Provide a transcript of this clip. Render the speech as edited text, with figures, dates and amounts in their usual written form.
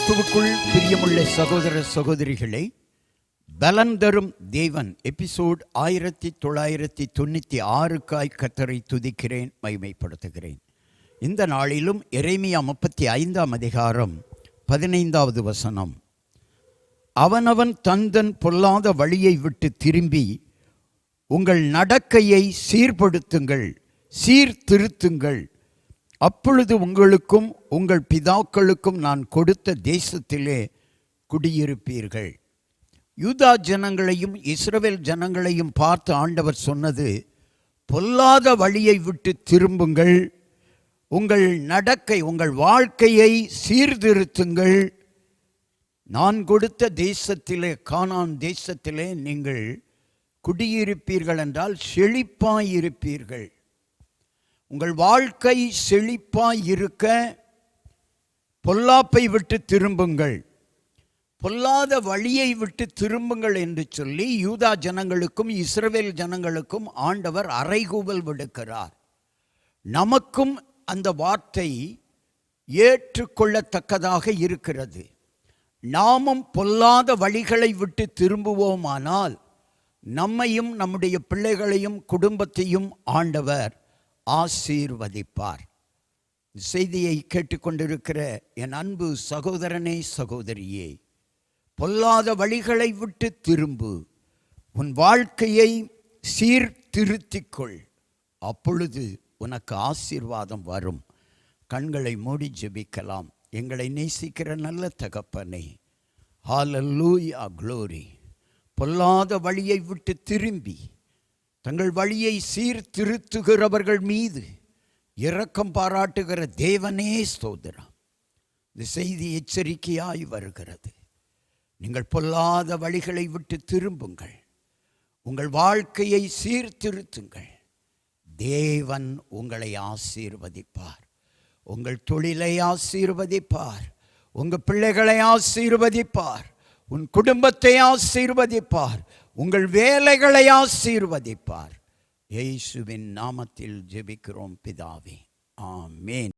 கிறிஸ்துவுக்குள் பிரியமுள்ள சகோதர சகோதரிகளை, பலன் தரும் தேவன் எபிசோட் 1996க்காய் கர்த்தரை துதிக்கிறேன், மகிமைப்படுத்துகிறேன். இந்த நாளிலும் எரேமியா 35ஆம் அதிகாரம் 15வது வசனம், அவனவன் தந்தன் பொல்லாத வழியை விட்டு திரும்பி உங்கள் நடக்கையை சீர்படுத்துங்கள், சீர்திருத்துங்கள், அப்பொழுது உங்களுக்கும் உங்கள் பிதாக்களுக்கும் நான் கொடுத்த தேசத்திலே குடியிருப்பீர்கள். யூதா ஜனங்களையும் இஸ்ரவேல் ஜனங்களையும் பார்த்து ஆண்டவர் சொன்னது, பொல்லாத வழியை விட்டு திரும்புங்கள், உங்கள் நடக்கை உங்கள் வாழ்க்கையை சீர்திருத்துங்கள், நான் கொடுத்த தேசத்திலே கானான் தேசத்திலே நீங்கள் குடியிருப்பீர்கள் என்றால் செழிப்பாயிருப்பீர்கள். உங்கள் வாழ்க்கை செழிப்பாய் இருக்க பொல்லாப்பை விட்டு திரும்புங்கள், பொல்லாத வழியை விட்டு திரும்புங்கள் என்று சொல்லி யூதா ஜனங்களுக்கும் இஸ்ரவேல் ஜனங்களுக்கும் ஆண்டவர் அறைகூவல் விடுக்கிறார். நமக்கும் அந்த வார்த்தை ஏற்றுக்கொள்ளத்தக்கதாக இருக்கிறது. நாமும் பொல்லாத வழிகளை விட்டு திரும்புவோமானால் நம்மையும் நம்முடைய பிள்ளைகளையும் குடும்பத்தையும் ஆண்டவர் ஆசீர்வதிப்பார். செய்தியை கேட்டுக்கொண்டிருக்கிற என் அன்பு சகோதரனே சகோதரியே, பொல்லாத வழிகளை விட்டு திரும்பு, உன் வாழ்க்கையை சீர்திருத்திக்கொள், அப்பொழுது உனக்கு ஆசீர்வாதம் வரும். கண்களை மூடி ஜெபிக்கலாம். எங்களை நேசிக்கிற நல்ல தகப்பனே, ஹல்லேலூயா, க்ளோரி. பொல்லாத வழியை விட்டு திரும்பி தங்கள் வழியை சீர்திருத்துகிறவர்கள் மீது இரக்கம் பாராட்டுகிற தேவனே ஸ்தோத்திரம். இந்த செய்தி எச்சரிக்கையாய் வருகிறது. நீங்கள் பொல்லாத வழிகளை விட்டு திரும்புங்கள், உங்கள் வாழ்க்கையை சீர்திருத்துங்கள், தேவன் உங்களை ஆசீர்வதிப்பார். உங்கள் தொழிலை ஆசீர்வதிப்பார், உங்கள் பிள்ளைகளை ஆசீர்வதிப்பார், உன் குடும்பத்தை ஆசீர்வதிப்பார், உங்கள் வேலைகளை ஆசீர்வதிப்பார். இயேசுவின் நாமத்தில் ஜெபிக்கிறோம் பிதாவே, ஆமென்.